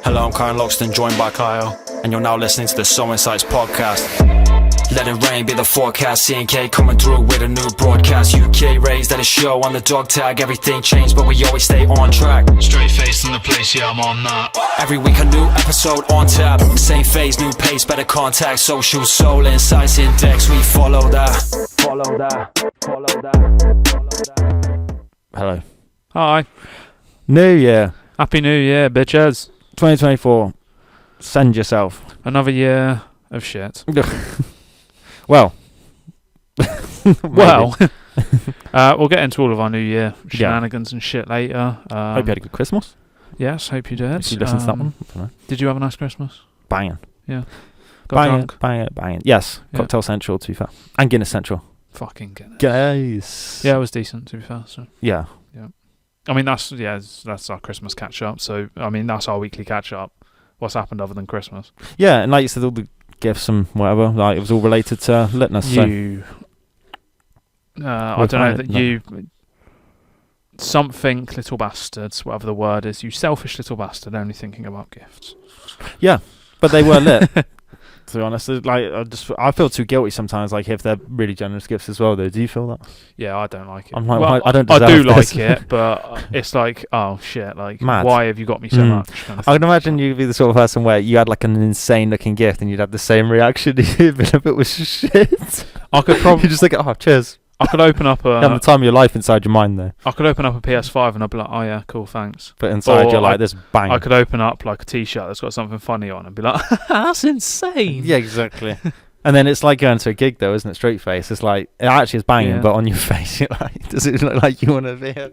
Hello, I'm Kyle Loxton, joined by Kyle, and you're now listening to the SoulInsights Podcast. Let it rain, be the forecast. C&K coming through with a new broadcast. UK raised at a show on the dog tag. Everything changed, but we always stay on track. Straight face in the place, yeah, I'm on that. Every week a new episode on tap. Same phase, new pace, better contact. Socials, SoulInsights Index. We follow that. Follow that. Follow that. Follow that. Hello. Hi. New Year. Happy New Year, bitches. 2024. Send yourself. Another year of shit. Well. We'll get into all of our New Year shenanigans and shit later. Hope you had a good Christmas. Yes, hope you did. Did you listen to that one? I don't know. Did you have a nice Christmas? Banging. Yeah. Got drunk? Banging. Yes. Yeah. Cocktail Central, to be fair. And Guinness Central. Fucking Guinness. Guys. Yeah, it was decent, to be fair. So. Yeah. I mean, that's our Christmas catch-up. So, I mean, that's our weekly catch-up. What's happened other than Christmas? Yeah, and like you said, all the gifts and whatever, like it was all related to litness. You... I don't know that you... Something little bastards, whatever the word is. You selfish little bastard, only thinking about gifts. Yeah, but they were lit. To be honest, like I feel too guilty sometimes. Like if they're really generous gifts as well, though. Do you feel that? Yeah, I don't like it. I'm like, well, I don't. I do this. like it, but it's like, oh shit! Like, Mad. Why have you got me so much? Kind of I can imagine you'd be the sort of person where you had like an insane-looking gift, and you'd have the same reaction even if it was shit. I could probably you just like, oh, cheers. I could open up you have the time of your life inside your mind, though. I could open up a PS5 and I'd be like, oh yeah, cool, thanks. But inside you're like, this bang. I could open up like a T-shirt that's got something funny on and be like, that's insane. Yeah, exactly. And then it's like going to a gig, though, isn't it? Straight face. It's like it actually is banging, but on your face, you're like, does it look like you want to be here?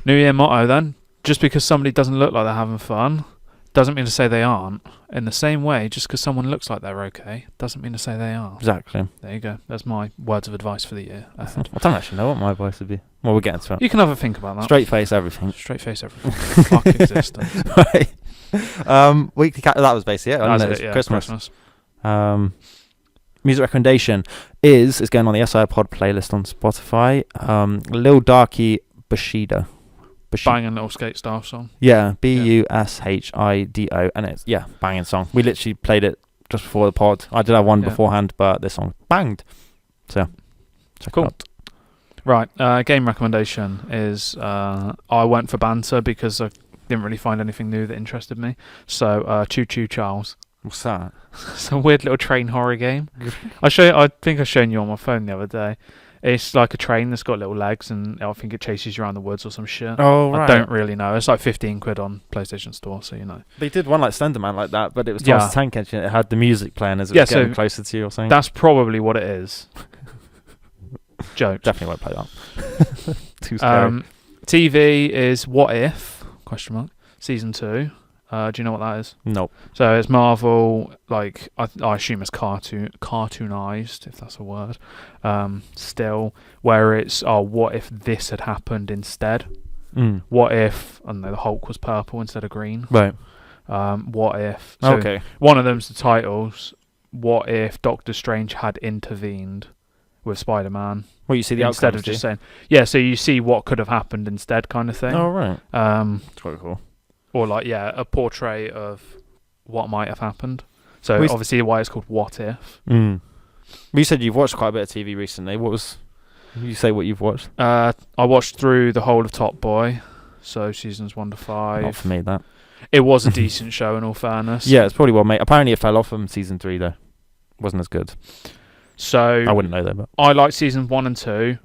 New Year motto then: just because somebody doesn't look like they're having fun, doesn't mean to say they aren't. In the same way, just because someone looks like they're okay, doesn't mean to say they are. Exactly. There you go. That's my words of advice for the year ahead. I don't actually know what my advice would be. Well, we'll get into it. You can have a think about that. Straight face everything. Straight face everything. Fuck existence. Right. Weekly that was basically it. That was it, Christmas. Music recommendation is going on the SI Pod playlist on Spotify. Lil Darky Bushido. Banging little skate style song. Yeah, Bushido, and it's banging song. We literally played it just before the pod. I did have one beforehand, but this song banged. So check it out. Right, game recommendation is I went for banter because I didn't really find anything new that interested me. So Choo Choo Charles. What's that? It's a weird little train horror game. I think I've shown you on my phone the other day. It's like a train that's got little legs, and I think it chases you around the woods or some shit. Oh, right. I don't really know. It's like 15 quid on PlayStation Store, so you know. They did one like Slenderman like that, but it was Thomas the Tank Engine. It had the music playing as it was getting closer to you or something. That's probably what it is. Joke. Definitely won't play that. Too scary. TV is What If? ? Season 2. Do you know what that is? Nope. So it's Marvel, like I assume it's cartoonized, if that's a word. Still, where it's what if this had happened instead? What if I don't know, the Hulk was purple instead of green? Right. What if? So okay. One of them's the titles. What if Doctor Strange had intervened with Spider-Man? Well, you see the instead outcomes, of just saying, yeah. So you see what could have happened instead, kind of thing. Oh right. That's quite cool. Or like, a portrait of what might have happened. So obviously why it's called What If. You said you've watched quite a bit of TV recently. You say what you've watched? I watched through the whole of Top Boy. So seasons 1 to 5. Not for me, that. It was a decent show in all fairness. Yeah, it's probably well made. Apparently it fell off from season 3 though. Wasn't as good. So I wouldn't know though, but I liked season 1 and 2.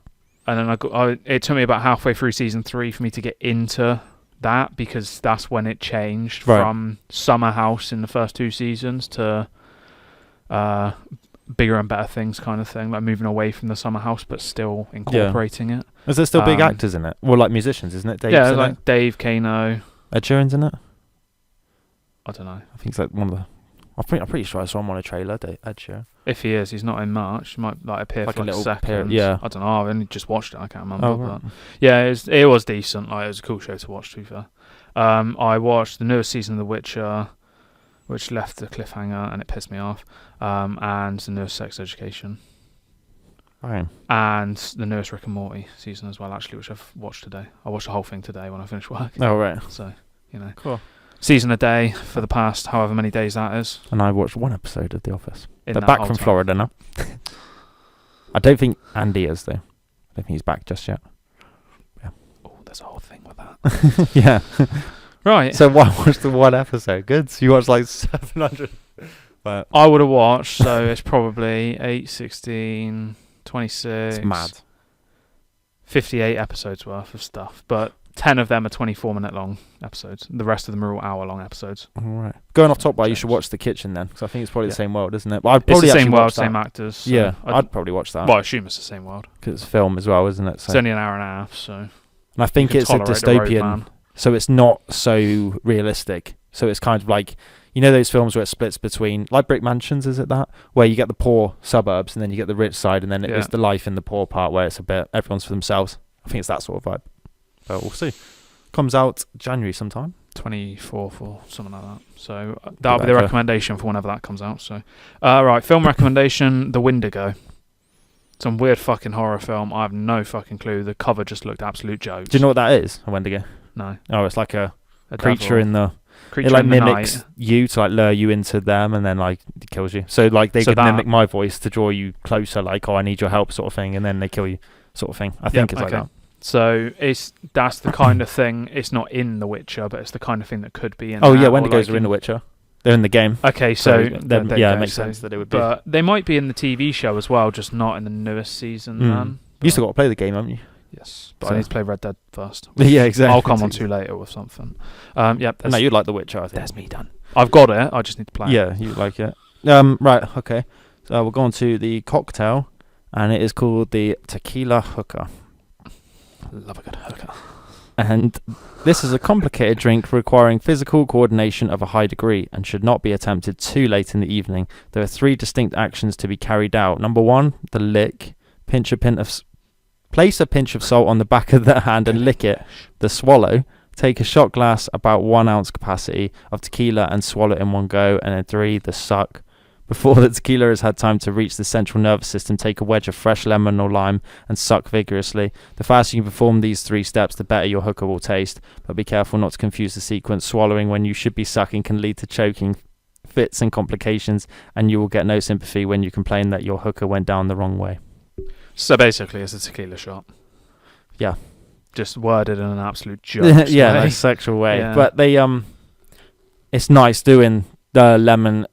And then it took me about halfway through season 3 for me to get into that, because that's when it changed from Summer House in the first 2 seasons to bigger and better things kind of thing, like moving away from the Summer House but still incorporating it. Is there still big actors in it? Well, like musicians, isn't it? Dave's like it? Dave, Kano. Ed Sheeran's in it? I don't know. I think it's like one of the... I'm pretty sure I saw him on a trailer, Ed Sheeran. If he is, he's not in March. He might like appear for a little second. Yeah. I don't know. I've only just watched it. I can't remember. Right. But yeah, it was decent. Like, it was a cool show to watch, to be fair. I watched the newest season of The Witcher, which left the cliffhanger and it pissed me off. And the newest Sex Education. Right. And the newest Rick and Morty season as well, actually, which I've watched today. I watched the whole thing today when I finished work. Oh, right. So, you know. Cool. season a day for the past however many days that is. And I watched one episode of The Office. In They're that back whole from time. Florida now. I don't think Andy is, though. I don't think he's back just yet. Oh, there's a whole thing with that. Yeah. Right. So why watch the one episode? Good. So you watched like 700. But I would have watched, so it's probably 8, 16, 26. it's mad. 58 episodes worth of stuff, but 10 of them are 24-minute long episodes. The rest of them are all hour-long episodes. All right. Going off top, you should watch The Kitchen then, because I think it's probably the same world, isn't it? But I'd It's probably the same actually world, watch that. same actors. So Yeah, I'd probably watch that. Well, I assume it's the same world. Because it's film as well, isn't it? So. It's only an hour and a half, so... And I think you it's can a tolerate the dystopian, roadman. so it's not so realistic. So it's kind of like, you know those films where it splits between, like Brick Mansions, is it that? Where you get the poor suburbs and then you get the rich side, and then it's the life in the poor part where it's a bit, everyone's for themselves. I think it's that sort of vibe. But we'll see. Comes out January sometime. 24th or something like that. So that'll be the recommendation for whenever that comes out. So, right, film recommendation, The Wendigo. Some weird fucking horror film. I have no fucking clue. The cover just looked absolute jokes. Do you know what that is, a Wendigo? No. Oh, it's like a creature devil. in the... Creature it like in the mimics night. you to like lure you into them, and then like it kills you. So like they could mimic my voice to draw you closer, like, oh, I need your help sort of thing, and then they kill you sort of thing. I think it's like that. So that's the kind of thing. It's not in The Witcher, but it's the kind of thing that could be in. Oh yeah, Wendigos are in The Witcher. They're in the game. Okay, so it makes sense that it would be. But they might be in the TV show as well, just not in the newest season. Then you still got to play the game, haven't you? Yes, but I need to play Red Dead first. Yeah, exactly. I'll come on to later with something. Yep. No, you'd like The Witcher, I think. That's me done. I've got it. I just need to play. Yeah, you like it. Right. Okay. So we'll go on to the cocktail, and it is called the Tequila Hooker. Love a good hooker. And this is a complicated drink requiring physical coordination of a high degree and should not be attempted too late in the evening. There are 3 distinct actions to be carried out. Number 1, the lick. Place a pinch of salt on the back of the hand and lick it. The swallow. Take a shot glass about 1 ounce capacity of tequila and swallow it in one go. And then 3, the suck. Before the tequila has had time to reach the central nervous system, take a wedge of fresh lemon or lime and suck vigorously. The faster you can perform these 3 steps, the better your hooker will taste. But be careful not to confuse the sequence. Swallowing when you should be sucking can lead to choking, fits and complications, and you will get no sympathy when you complain that your hooker went down the wrong way. So basically, it's a tequila shot. Yeah. Just worded in an absolute joke. Yeah, like sexual way. Yeah. But they it's nice doing the lemon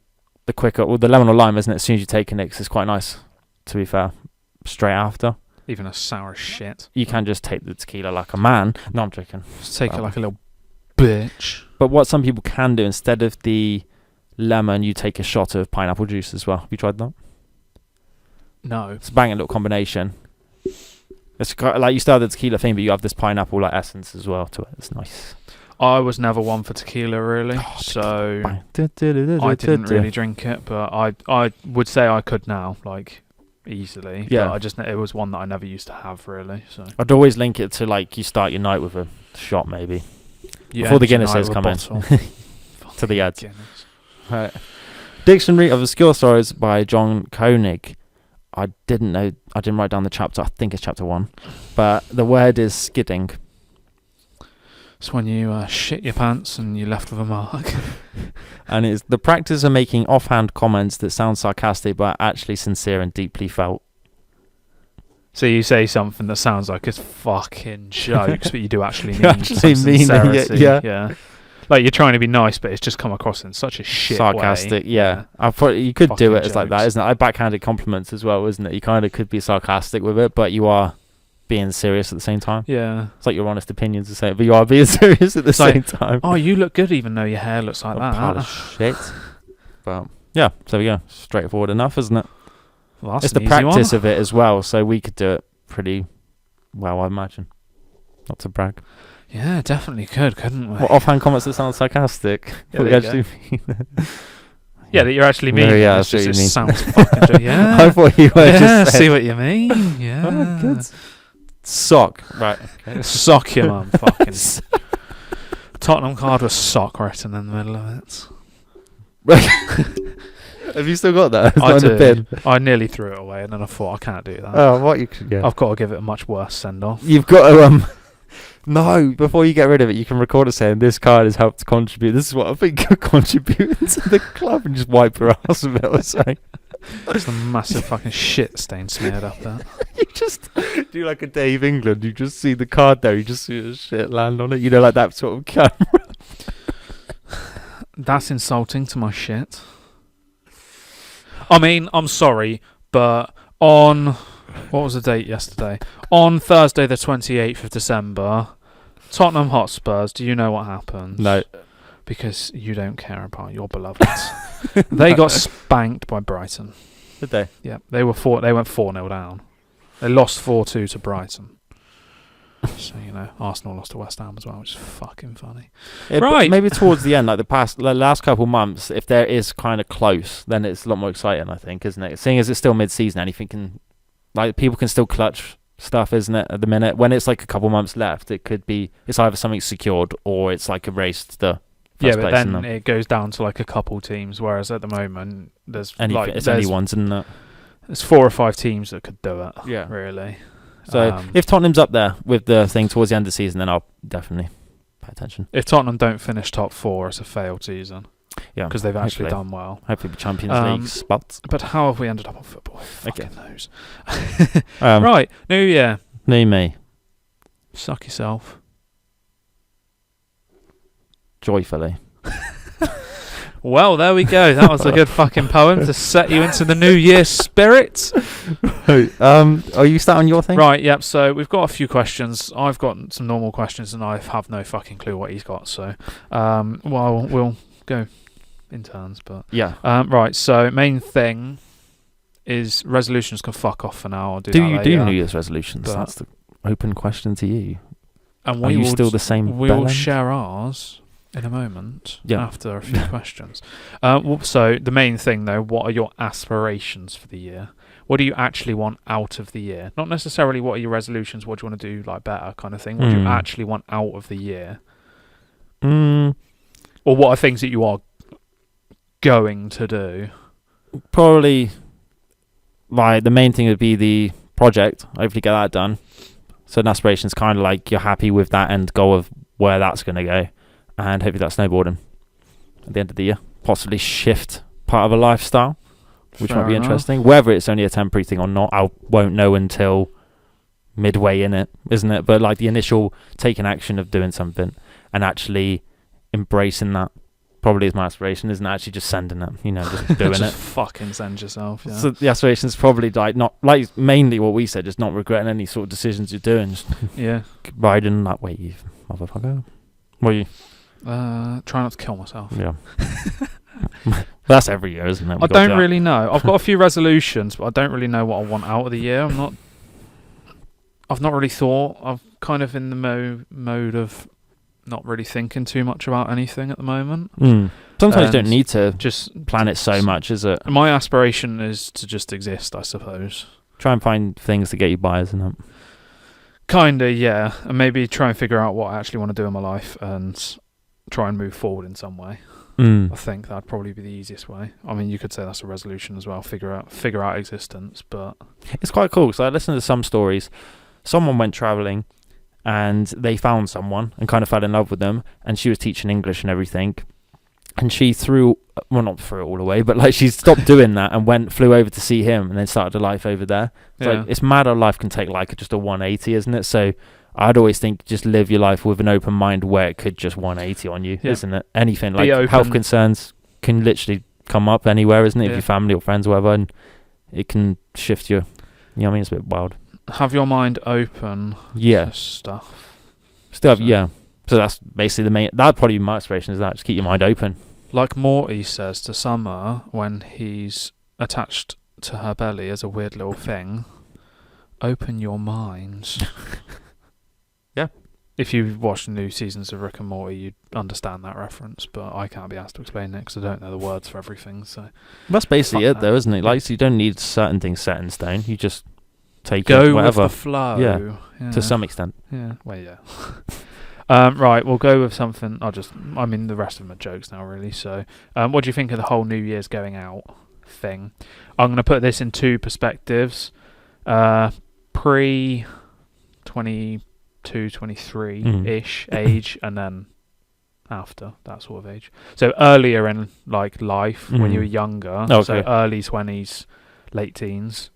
the lemon or lime, isn't it? As soon as you take it, because it's quite nice, to be fair, straight after. Even a sour shit. You can just take the tequila like a man. No, I'm joking. Just take it like a little bitch. But what some people can do, instead of the lemon, you take a shot of pineapple juice as well. Have you tried that? No. It's a banging little combination. It's like you start the tequila thing, but you have this pineapple like essence as well to it. It's nice. I was never one for tequila really, so I didn't really drink it. But I would say I could now, like easily. Yeah. But it was one that I never used to have really. So I'd always link it to like you start your night with a shot maybe you before the end your Guinnesses night come with a in bottle. to the ads. Guinness. Right. Dictionary of Obscure Stories by John Koenig. I didn't write down the chapter. I think it's chapter 1, but the word is skidding. It's when you shit your pants and you're left with a mark. And it's the practice of making offhand comments that sound sarcastic but are actually sincere and deeply felt. So you say something that sounds like it's fucking jokes, but you do actually mean actually some mean it, sincerity. yeah. Like you're trying to be nice, but it's just come across in such a shit sarcastic way. Yeah. I thought you could Fucking do it as like that, jokes. isn't it? I backhanded compliments as well, isn't it? You kind of could be sarcastic with it, but you are being serious at the same time. Yeah. It's like your honest opinions to say it, but you are being serious at the same time. Oh, you look good even though your hair looks like that. Pile of shit. But yeah, so we go. Straightforward enough, isn't it? Well, that's it's the an easy practice one. of it as well, so we could do it pretty well, I imagine. Not to brag. Yeah, definitely could, couldn't we? What offhand comments that sound sarcastic? Yeah, What we there you actually mean. Yeah, that you're actually mean. Yeah, It's that's what just- you it mean. sounds fucking joke. Yeah. I thought you were Yeah, just see saying. what you mean. Yeah. Oh, good. Sock. Right. Okay. Sock your mum, fucking. Tottenham card with sock written in the middle of it. Have you still got that? It's I not in the do. bin. I nearly threw it away and then I thought I can't do that. Oh, what you could get. I've got to give it a much worse send off. You've got to No, before you get rid of it, you can record it saying this card has helped contribute. This is what I think could contribute to the club, and just wipe your ass with it or something. There's a massive fucking shit stain smeared up there. You just do like a Dave England. You just see the card there. You just see the shit land on it. You know, like that sort of camera. That's insulting to my shit. I mean, I'm sorry, but on... What was the date yesterday? On Thursday the 28th of December, Tottenham Hotspurs, do you know what happened? No. Because you don't care about your beloveds. They got spanked by Brighton. Did they? Yeah, they went 4-0 down. They lost 4-2 to Brighton. So, you know, Arsenal lost to West Ham as well, which is fucking funny. Yeah, right. Maybe towards the end, like the last couple months, if there is kind of close, then it's a lot more exciting, I think, isn't it? Seeing as it's still mid-season, anything can, like, people can still clutch stuff, isn't it? At the minute, when it's like a couple months left, it could be, it's either something secured or it's like erased the first but place. then it goes down to like a couple teams, whereas at the moment there's anyone's in that. There's 4 or 5 teams that could do it. Yeah, really. So if Tottenham's up there with the thing towards the end of the season, then I'll definitely pay attention. If Tottenham don't finish top 4, it's a failed season. Yeah, because they've actually done well. Hopefully, the Champions League spots. But how have we ended up on football? Fucking knows. Right, New Year. New me. Suck yourself. Joyfully. Well, there we go. That was a good fucking poem to set you into the New Year spirit. Are you starting your thing? Right, yep. So we've got a few questions. I've got some normal questions, and I have no fucking clue what he's got. So, well, we'll go in turns. But yeah. Right. So main thing is resolutions can fuck off for now. I'll do do that you later. do New Year's resolutions? But That's the open question to you. And are you still the same? We will share ours in a moment after a few questions. So the main thing, though, what are your aspirations for the year? What do you actually want out of the year? Not necessarily what are your resolutions, what do you want to do like better kind of thing. What do you actually want out of the year? Or what are things that you are going to do? Probably, the main thing would be the project. Hopefully get that done. So an aspiration is kind of like you're happy with that end goal of where that's going to go. And hopefully that's snowboarding at the end of the year. Possibly shift part of a lifestyle, which might be interesting. Whether it's only a temporary thing or not, I won't know until midway in it, isn't it? But like the initial taking action of doing something and actually embracing that probably is my aspiration, isn't it? Actually just sending it, just doing just it. Fucking send yourself, yeah. So the aspiration is probably not mainly what we said, just not regretting any sort of decisions you're doing. Just riding that way, you motherfucker. What are you? Try not to kill myself. Yeah. That's every year, isn't it? I don't really know. I've got a few resolutions, but I don't really know what I want out of the year. I've not really thought. I'm kind of in the mode of not really thinking too much about anything at the moment. Sometimes you don't need to just plan it so much, is it? My aspiration is to just exist, I suppose. Try and find things to get you by, isn't it? Kinda, yeah. And maybe try and figure out what I actually want to do in my life and try and move forward in some way. I think that'd probably be the easiest way. I mean, you could say that's a resolution as well. Figure out existence, but it's quite cool because I listened to some stories. Someone went traveling, and they found someone and kind of fell in love with them. And she was teaching English and everything, and she not threw it all away, but she stopped doing that and flew over to see him, and then started a life over there. It's mad how life can take just a 180, isn't it? So I'd always think just live your life with an open mind where it could just 180 on you, isn't it? Anything health concerns can literally come up anywhere, isn't it? If your family or friends or whatever, and it can shift your, it's a bit wild. Have your mind open to stuff. So that's basically the main, that'd probably be my aspiration, is that, just keep your mind open. Like Morty says to Summer when he's attached to her belly as a weird little thing, open your mind. Yeah. If you've watched the new seasons of Rick and Morty, you'd understand that reference, but I can't be asked to explain it because I don't know the words for everything. So that's basically it, though, isn't it? You don't need certain things set in stone. You just take go it, whatever. with the flow. Yeah, to some extent. Yeah, well, yeah. Right, we'll go with something. The rest of them are jokes now, really. So, what do you think of the whole New Year's going out thing? I'm going to put this in 2 perspectives. Pre-2020, 22, 23-ish age, and then after that sort of age. So earlier in like life, when you were younger, so early 20s, late teens,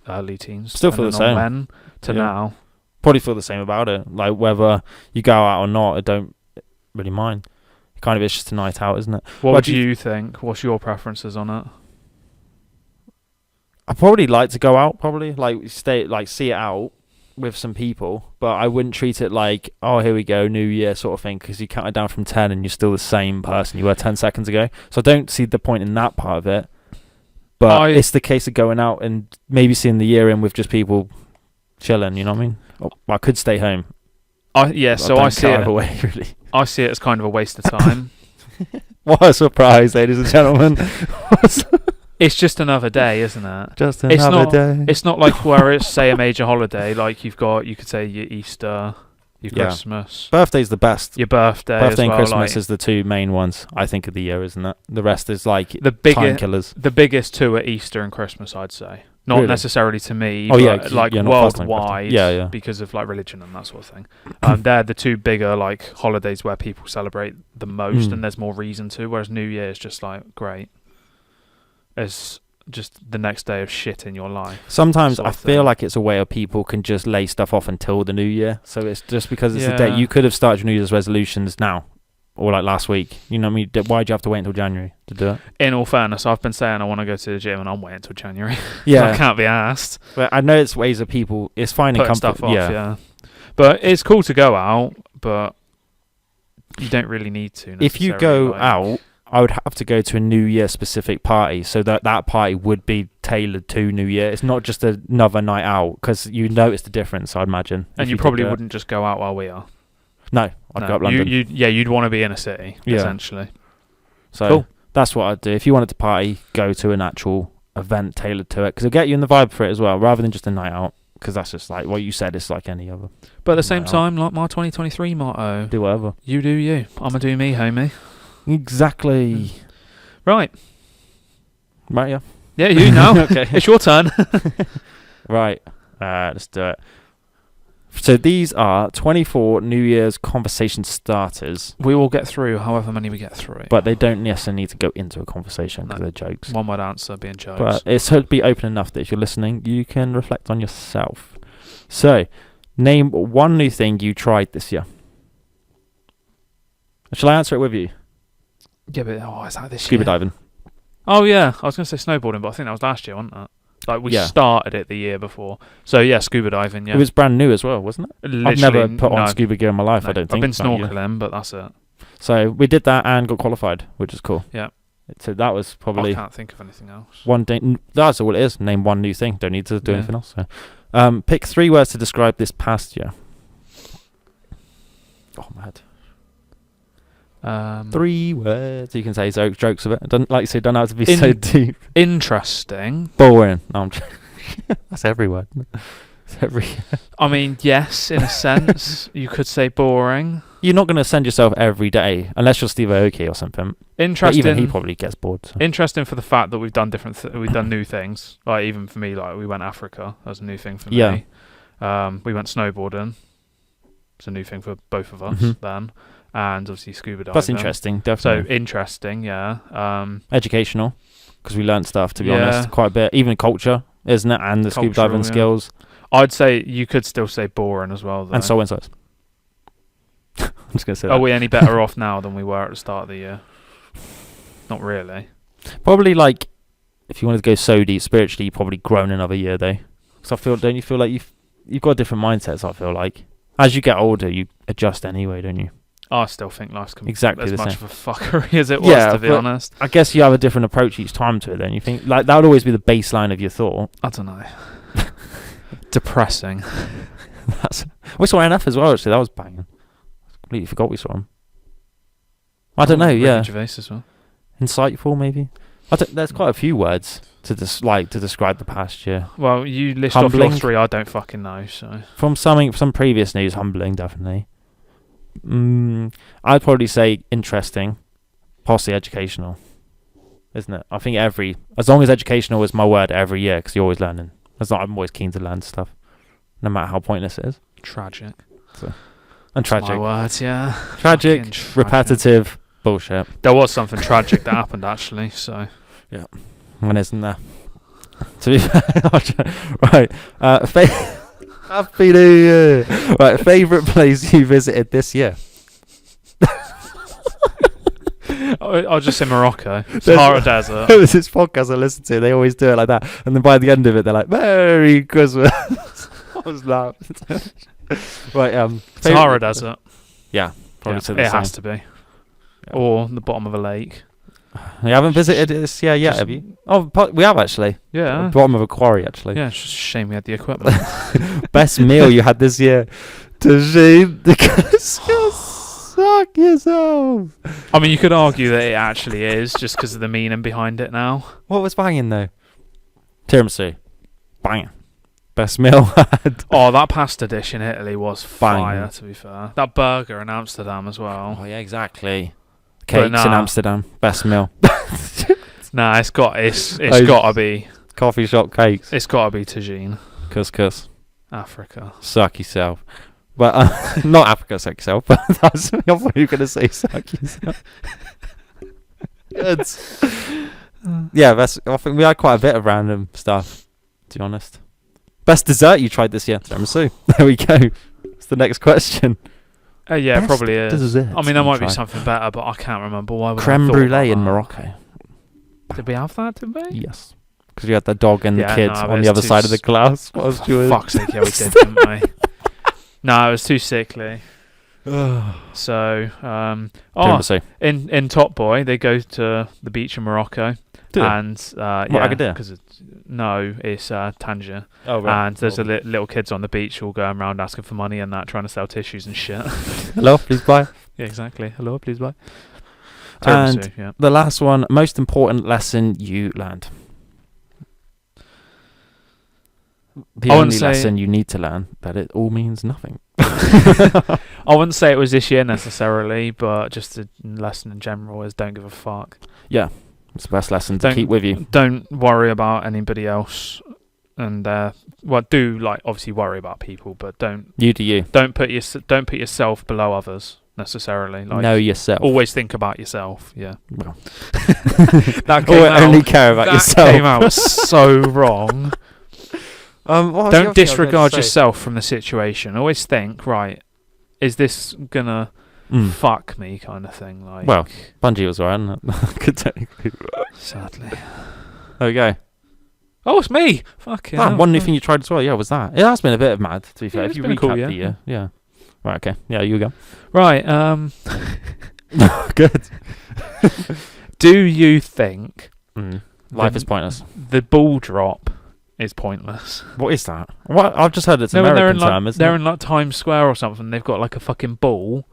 early teens. Still feel the same. When to now. Probably feel the same about it. Like whether you go out or not, I don't really mind. Kind of, it's just a night out, isn't it? What do you think? What's your preferences on it? I probably like to go out, probably see it out with some people, but I wouldn't treat it like, oh, here we go, New Year sort of thing, because you count it down from 10 and you're still the same person you were 10 seconds ago. So I don't see the point in that part of it. But it's the case of going out and maybe seeing the year in with just people chilling, you know what I mean? I could stay home. I see it away, really. I see it as kind of a waste of time. What a surprise, ladies and gentlemen. It's just another day, isn't it? Just another day. It's not like where it's, say, a major holiday. Like you could say your Easter, your Christmas. Birthday's the best. Your birthday and well, Christmas is the two main ones, I think, of the year, isn't it? The rest is like time killers. The biggest two are Easter and Christmas, I'd say. Not necessarily to me, but like worldwide, because of like religion and that sort of thing. They're the two bigger like holidays where people celebrate the most, and there's more reason to. Whereas New Year is just like great. It's just the next day of shit in your life. Sometimes I feel like it's a way of people can just lay stuff off until the New Year. So it's just because it's a day you could have started your New Year's resolutions now. Or like last week, you know what I mean? Why do you have to wait until January to do it? In all fairness, I've been saying I want to go to the gym and I'm waiting until January. Yeah. I can't be asked. But I know it's ways of people, it's finding stuff off, yeah. But it's cool to go out, but you don't really need to. If you go out, I would have to go to a New Year specific party, so that party would be tailored to New Year. It's not just another night out, because you notice the difference, I'd imagine. And you probably wouldn't just go out while we are. No, I'd go up London. You'd want to be in a city, essentially. So cool. That's what I'd do. If you wanted to party, go to an actual event tailored to it, because it'll get you in the vibe for it as well, rather than just a night out, because that's just like what you said, it's like any other. But at the same time, like my 2023 motto, do whatever. You do you. I'm going to do me, homie. Exactly. Right, yeah. Yeah, you know. Okay. It's your turn. Right. Let's do it. So these are 24 New Year's conversation starters. We will get through however many we get through. But they don't necessarily need to go into a conversation because they're jokes. One word answer being jokes. But it should be open enough that if you're listening, you can reflect on yourself. So, name one new thing you tried this year. Shall I answer it with you? Yeah, but is that this Scuba year? diving. Oh, yeah. I was going to say snowboarding, but I think that was last year, wasn't it? Like, we started it the year before. So, yeah, scuba diving, yeah. It was brand new as well, wasn't it? Literally, I've never put on scuba gear in my life, I don't think. I've been snorkeling, but that's it. So, we did that and got qualified, which is cool. Yeah. So, that was probably... I can't think of anything else. One thing. That's all it is. Name one new thing. Don't need to do anything else. So. Pick 3 words to describe this past year. Oh, mad. 3 words you can say jokes of it. Don't have to be so deep. Interesting. Boring. No, I'm that's every word. I mean, yes, in a sense, you could say boring. You're not going to send yourself every day unless you're Steve Aoki or something. Interesting. But even he probably gets bored. So. Interesting for the fact that we've done we've done new things. Like even for me, like we went Africa. That was a new thing for me. Yeah. We went snowboarding. It's a new thing for both of us then. And obviously scuba diving. That's interesting, definitely. So interesting, yeah. Educational, because we learned stuff, to be honest, quite a bit. Even culture, isn't it? And the scuba diving skills. I'd say you could still say boring as well, though. And SoulInsights. I'm just going to say that. Are we any better off now than we were at the start of the year? Not really. Probably like, if you wanted to go so deep spiritually, you've probably grown another year, though. Because don't you feel like you've got different mindsets, I feel like. As you get older, you adjust anyway, don't you? I still think life's exactly as the much same. of a fuckery as it was, to be honest. I guess you have a different approach each time to it, then. You think, like, that would always be the baseline of your thought. I don't know. Depressing. We saw NF as well, actually. That was banging. Completely forgot we saw him. I don't know, yeah. Gervais as well. Insightful, maybe. There's quite a few words to describe the past year. Well, you list off your 3, I don't fucking know. So from some previous news, humbling, definitely. I'd probably say interesting, possibly educational, isn't it? I think as long as educational is my word every year, because you're always learning. I'm always keen to learn stuff, no matter how pointless it is. Tragic. So. And tragic. My words, yeah. Tragic, Fucking tragic. repetitive bullshit. There was something tragic that happened, actually, so... When isn't there? To be fair, right. Happy New Year. Right, favourite place you visited this year? I'll just say Morocco. Sahara Desert. There's this podcast I listen to. They always do it like that, and then by the end of it, they're like, "Merry Christmas." I was laughing. Right, Sahara Desert. Yeah, probably. Yeah, it has to be. Yeah. Or the bottom of a lake. You haven't visited this year yet, have you? Oh, we have actually. Yeah. Bottom of a quarry, actually. Yeah, it's just a shame we had the equipment. Best meal you had this year? Tagine, because you suck yourself. I mean, you could argue that it actually is, just because of the meaning behind it now. What was banging though? Tiramisu. Banging. Best meal I had. Oh, that pasta dish in Italy was fire, Bang. to be fair. That burger in Amsterdam as well. Oh yeah, exactly. Cakes in nah. Amsterdam. Best meal. Nah, it's gotta be. Coffee shop cakes. It's gotta be tagine. Couscous. Africa. Suck yourself. But not Africa, suck yourself. But that's I thought you were going to say suck yourself. Good. Yeah, I think we had quite a bit of random stuff, to be honest. Best dessert you tried this year? Tiramisu. There we go. It's the next question. Yeah, Best probably is. dessert I mean, there you might be tried? something better, but I can't remember. Why would Creme I thought brulee in about that? Morocco. Did we have that, did we? Yes. Because you had the dog and Yeah, the kids no, but on it's the other too side of the glass. For fuck's sake, yeah, we did, didn't we? No, it was too sickly. So, Tiramisu. in Top Boy, they go to the beach in Morocco. Do they? And Agadir? because it's Tangier. Oh, right. And there's little kids on the beach all going around asking for money and that, trying to sell tissues and shit. Hello, please buy. Yeah, exactly. Hello, please buy. And Tiramisu, yeah. the last one, most important lesson you learned. The I wouldn't only say- lesson you need to learn, that it all means nothing. I wouldn't say it was this year necessarily, but just a lesson in general is don't give a fuck. Yeah, it's the best lesson to Don't- keep with you. Don't worry about anybody else, and do obviously worry about people, but don't You do you. don't put yourself below others necessarily. Know yourself. Always think about yourself. Yeah. Well. That Only care about yourself. came out so wrong. Don't disregard yourself from the situation. Always think, right, is this gonna fuck me kind of thing? Like, Well, Bungie was alright, could technically. sadly. There we go. Oh, it's me. Fucking hell. One new thing you tried as well, yeah, was that. It has been a bit of mad, to be fair. it's If you been a recap cool the year. year. Yeah. Right, okay. Yeah, you go. Right. Good. Do you think Life is pointless. the ball drop is pointless? What is that? What? I've just heard it's No, when American term, isn't they're it? in like Times Square or something. They've got like a fucking ball,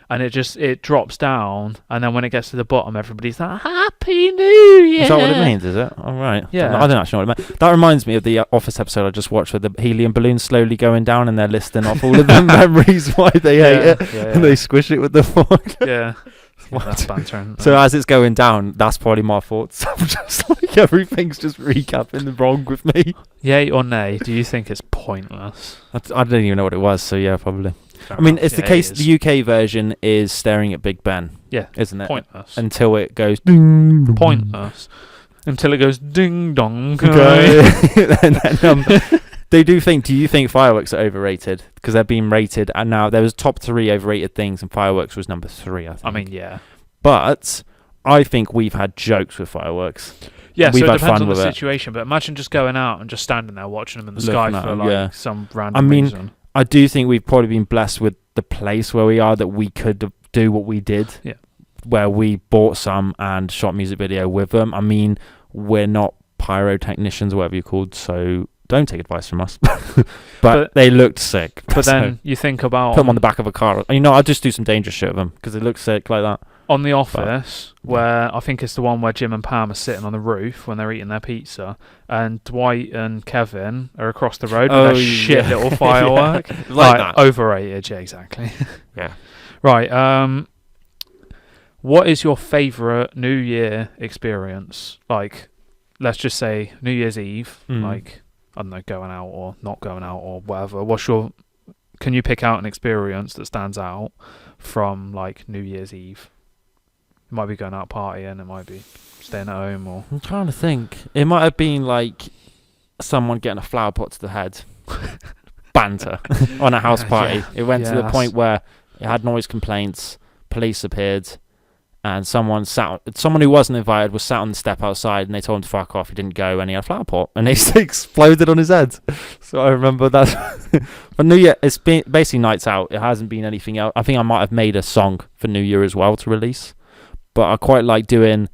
and it drops down, and then when it gets to the bottom, everybody's like, "Happy New Year!" Is that what it means? Is it? All right. Yeah. I don't actually know what it meant. That reminds me of the Office episode I just watched with the helium balloon slowly going down, and they're listing off all of the memories why they hate it, and they squish it with the fork. Yeah. That's banter. So as it's going down, that's probably my thoughts. I'm just like everything's just recapping wrong with me. Yay or nay? Do you think it's pointless? I didn't even know what it was, so yeah, probably. I mean, it's the case. The UK version is staring at Big Ben. Yeah, isn't it? Pointless. Until it goes Pointless. Until it goes ding dong. Okay. And then, do you think fireworks are overrated? Because they're being rated, and now there was top 3 overrated things, and fireworks was number 3. I think. I mean, yeah. But I think we've had jokes with fireworks. Yeah, We've so it had depends fun on the with it. situation. But imagine just going out and just standing there watching them in the Looking sky at for them, like yeah. some random reason. I do think we've probably been blessed with the place where we are, that we could do what we did. Yeah. Where we bought some and shot a music video with them. I mean, we're not pyrotechnicians or whatever you're called, so don't take advice from us. but they looked sick. But so then you think about put them on the back of a car. I'll just do some dangerous shit with them because they look sick like that. on The Office, where I think it's the one where Jim and Pam are sitting on the roof when they're eating their pizza, and Dwight and Kevin are across the road with their shit little firework. Like that. Overrated, yeah, exactly. Yeah. Right. What is your favourite New Year experience? Like, let's just say New Year's Eve. Like, I don't know, going out or not going out or whatever. What's your can you pick out an experience that stands out from like New Year's Eve? It might be going out partying, it might be staying at home, or I'm trying to think. It might have been like someone getting a flower pot to the head, banter on a house party. It went to the point where it had noise complaints, police appeared, and someone who wasn't invited was sat on the step outside, and they told him to fuck off. He didn't go, and he had a flower pot, and it exploded on his head. So I remember that. But New Year, it's been basically nights out. It hasn't been anything else. I think I might have made a song for New Year as well to release, but I quite like doing,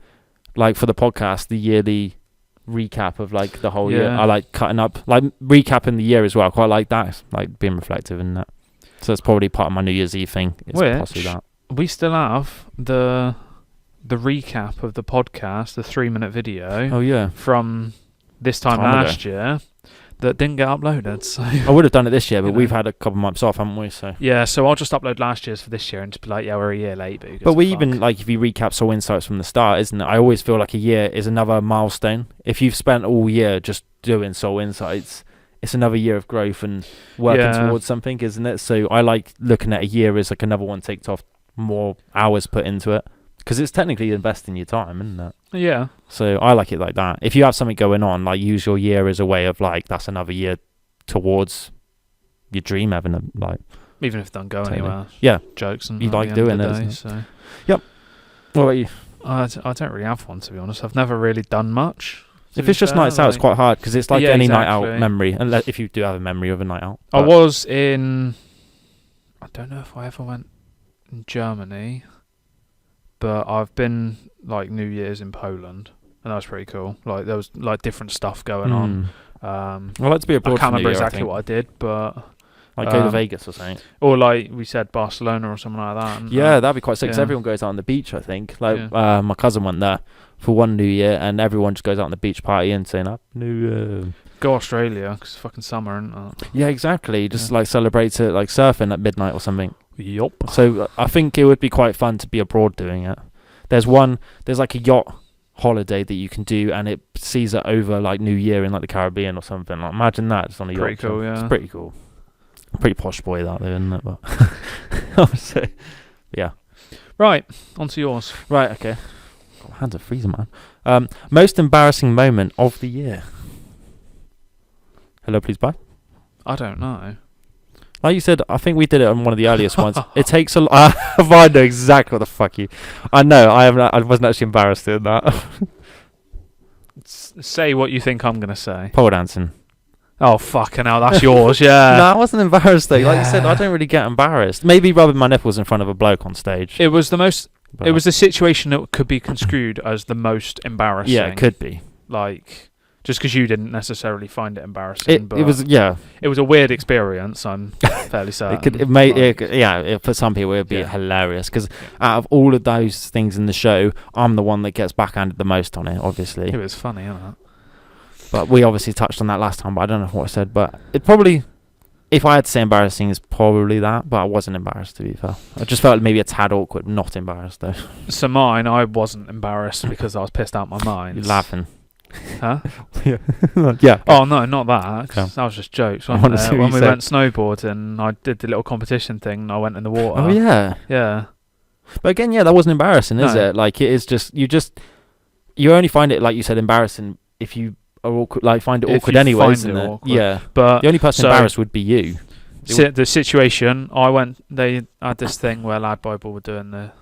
like for the podcast, the yearly recap of like the whole year. I like cutting up, like recapping the year as well. I quite like that. It's like being reflective in that. So that's probably part of my New Year's Eve thing. It's possibly that. We still have the recap of the podcast, the 3-minute video. Oh yeah, from this time last year that didn't get uploaded. So I would have done it this year, but we've had a couple months off, haven't we? So yeah, so I'll just upload last year's for this year and just be like, yeah, we're a year late. But we even like if you recap Soul Insights from the start, isn't it? I always feel like a year is another milestone. If you've spent all year just doing Soul Insights, it's another year of growth and working towards something, isn't it? So I like looking at a year as like another one ticked off, more hours put into it, because it's technically investing your time, isn't it? Yeah. So I like it like that. If you have something going on, like use your year as a way of like, that's another year towards your dream having a like. Even if it don't go anywhere. Yeah. Jokes and you like doing it. Day, so. Yep. What about you? I don't really have one, to be honest. I've never really done much. If it's just nights out, it's quite hard, because it's like any night out memory, unless if you do have a memory of a night out. I was in, I don't know if I ever went in Germany, but I've been like New Year's in Poland, and that was pretty cool. Like there was like different stuff going on. I'd like to be abroad. I can't remember exactly what I did, but like go to Vegas or something, or like we said Barcelona or something like that. Yeah, that'd be quite sick. 'Cause everyone goes out on the beach. I think like my cousin went there for one New Year, and everyone just goes out on the beach partying, saying "Up New Year." Go Australia, because it's fucking summer, isn't it? Yeah, exactly. Just like celebrate it, like surfing at midnight or something. Yup. So I think it would be quite fun to be abroad doing it. There's like a yacht holiday that you can do, and it sees it over like New Year in like the Caribbean or something. Like imagine that just on a yacht. Pretty cool, yeah. It's pretty cool. Pretty posh boy that though, isn't it? But so, yeah. Right, on to yours. Right, okay. God, my hands are freezing, man. Most embarrassing moment of the year. Hello, please bye. I don't know. Like you said, I think we did it on one of the earliest ones. It takes a lot. I know exactly what the fuck you. I know. I wasn't actually embarrassed in that. Say what you think I'm gonna say. Pole dancing. Oh fucking hell, that's yours, yeah. No, I wasn't embarrassed though. Like you said, I don't really get embarrassed. Maybe rubbing my nipples in front of a bloke on stage. It was the most. But it was a situation that could be construed as the most embarrassing. Yeah, it could be. Like. Just because you didn't necessarily find it embarrassing, it was it was a weird experience. I'm fairly certain. For some people it'd be hilarious, because out of all of those things in the show, I'm the one that gets backhanded the most on it. Obviously, it was funny, isn't it? But we obviously touched on that last time. But I don't know what I said. But it probably, if I had to say embarrassing, is probably that. But I wasn't embarrassed, to be fair. I just felt maybe a tad awkward, not embarrassed though. So mine, I wasn't embarrassed because I was pissed out my mind. You're laughing. Huh? Yeah. Oh no, not that. That was just jokes. When we went snowboarding, I did the little competition thing, and I went in the water. Oh yeah. Yeah. But again, that wasn't embarrassing, is it? Like it is just you only find it, like you said, embarrassing if you are awkward. Like find it awkward anyway, isn't it? Awkward. Yeah. But the only person embarrassed would be you. The situation they had this thing where Lad Bible were doing the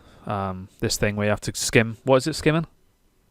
this thing where you have to skim. What is it, skimming?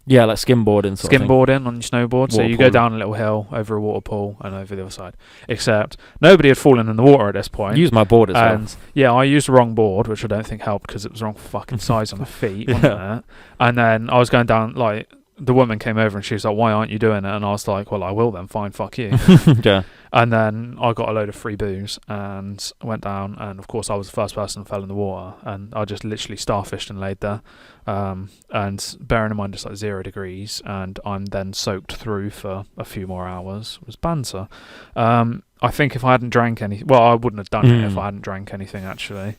Yeah, like skimboarding. Skimboarding on your snowboard. So you go down a little hill over a water pool and over the other side. Except nobody had fallen in the water at this point. Use my board as well. Yeah, I used the wrong board, which I don't think helped because it was the wrong fucking size on the feet. Wasn't it? And then I was going down, like, the woman came over and she was like, "Why aren't you doing it?" And I was like, "Well, I will then. Fine, fuck you." Yeah. And then I got a load of free booze and went down, and of course I was the first person who fell in the water, and I just literally starfished and laid there. And bearing in mind it's like 0 degrees, and I'm then soaked through for a few more hours. It was banter. I think if I hadn't drank I wouldn't have done it if I hadn't drank anything actually,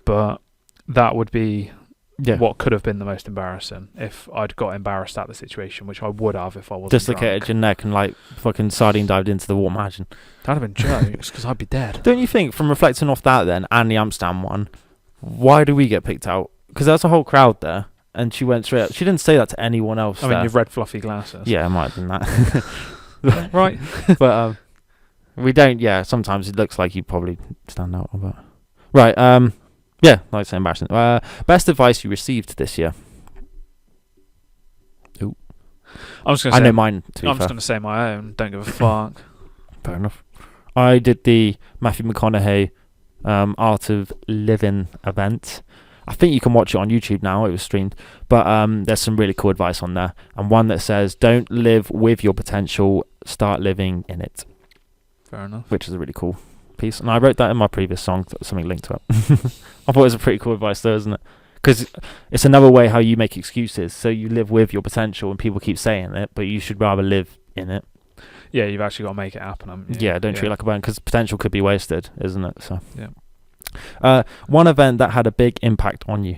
but that would be what could have been the most embarrassing if I'd got embarrassed at the situation, which I would have if I wasn't dislocated drunk. your neck and like fucking sardine dived into the water. Imagine. That'd have been jokes because I'd be dead. Don't you think, from reflecting off that then, and the Amsterdam one, why do we get picked out? Because there's a whole crowd there, and she went straight up. She didn't say that to anyone else. I mean, you've red fluffy glasses. Yeah, it might have been that. Right. But we don't. Yeah, sometimes it looks like you probably stand out. But right. Yeah, like I say, embarrassing. Best advice you received this year? Ooh. I'm just gonna I say, know mine. I'm just going to say my own. Don't give a fuck. Fair enough. I did the Matthew McConaughey Art of Living event. I think you can watch it on YouTube now. It was streamed. But there's some really cool advice on there. And one that says, don't live with your potential, start living in it. Fair enough. Which is a really cool piece. And I wrote that in my previous song, something linked to it. I thought it was a pretty cool advice though, isn't it? Because it's another way how you make excuses. So you live with your potential and people keep saying it, but you should rather live in it. Yeah, you've actually got to make it happen. Yeah, don't treat it like a burden, because potential could be wasted, isn't it? So yeah. One event that had a big impact on you.